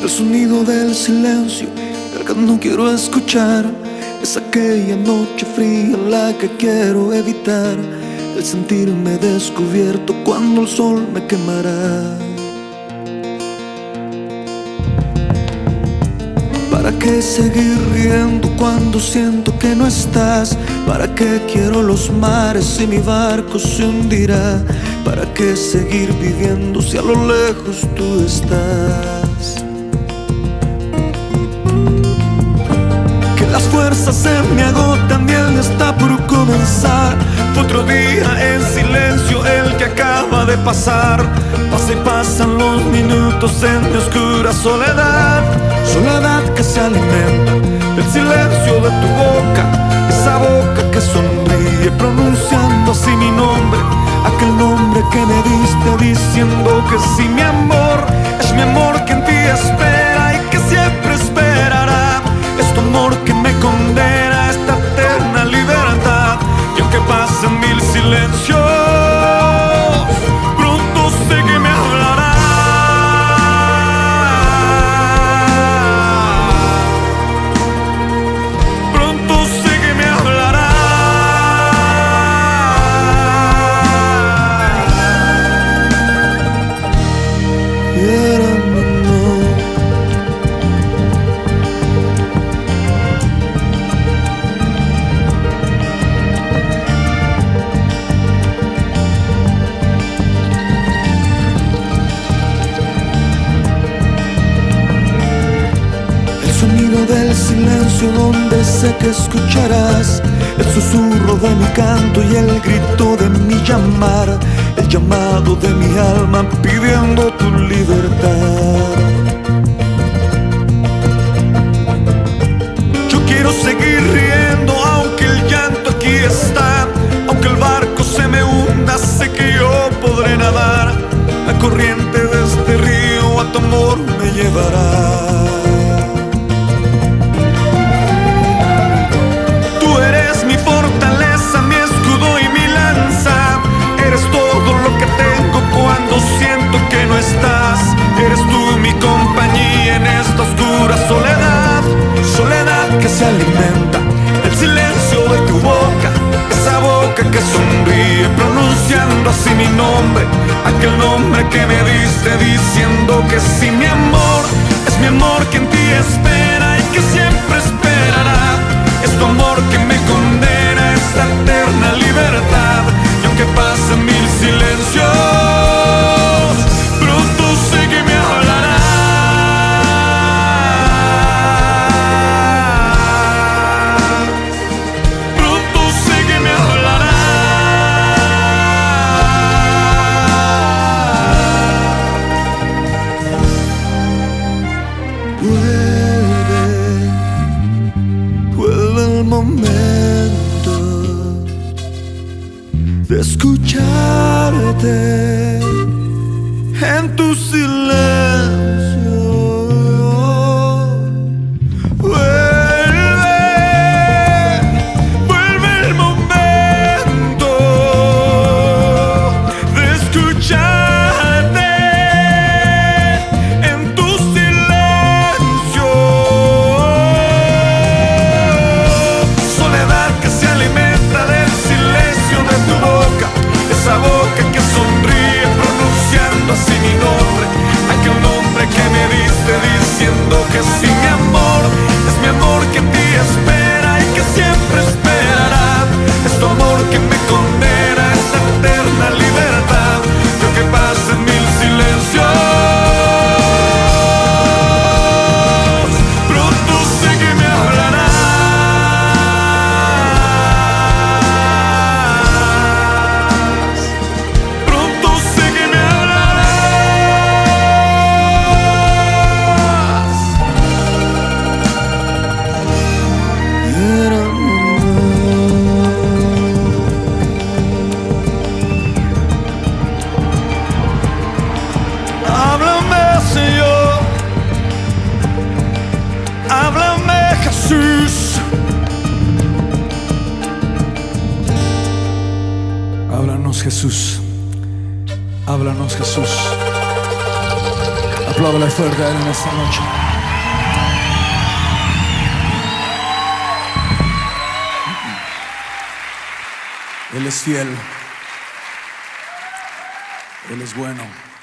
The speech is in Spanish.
El sonido del silencio, el que no quiero escuchar. Es aquella noche fría la que quiero evitar. El sentirme descubierto cuando el sol me quemará. ¿Para qué seguir riendo cuando siento que no estás? ¿Para qué quiero los mares si mi barco se hundirá? ¿Para qué seguir viviendo si a lo lejos tú estás? Que las fuerzas se me agotan y el día está por comenzar. Fue otro día en silencio el que acaba de pasar. Pasa y pasan los minutos en mi oscura soledad. Soledad que se alimenta del silencio de tu boca. Esa boca que sonríe pronunciando así mi nombre. Aquel nombre que me diste diciendo que sí, mi amor. Es mi amor que en ti espera y que siempre esperará. Es tu amor que me condena a esta eterna libertad. Y aunque pasen mil silencios, pronto sé que me hablará. Del silencio donde sé que escucharás el susurro de mi canto y el grito de mi llamar, el llamado de mi alma pidiendo tu libertad. Yo quiero seguir riendo aunque el llanto aquí está, aunque el barco se me hunda, sé que yo podré nadar. La corriente de este río a tu amor me llevará. Eres tú mi compañía en esta oscura soledad. Soledad que se alimenta del silencio de tu boca. Esa boca que sonríe pronunciando así mi nombre. Aquel nombre que me diste diciendo que sí, mi amor. Es mi amor que en ti espera y que siempre esperará. Es tu amor que me condena a esta eterna libertad. Y aunque pasen mil silencios, de escucharte en tu silencio. Vuelve el momento de escucharte en tu silencio. Soledad que se alimenta del silencio de tu boca. Esa boca que sonríe pronunciando así mi nombre. Aquel nombre que me diste diciendo que sí, mi amor. Es mi amor que en ti espera y que siempre esperará. Es tu amor que me condena a esta eterna libertad. Y aunque pasen mil silencios, pronto sé que me hablará. Jesús, háblanos Jesús, háblanos Jesús, Apláudale fuerte a Él en esta noche. Él es fiel. Él es bueno.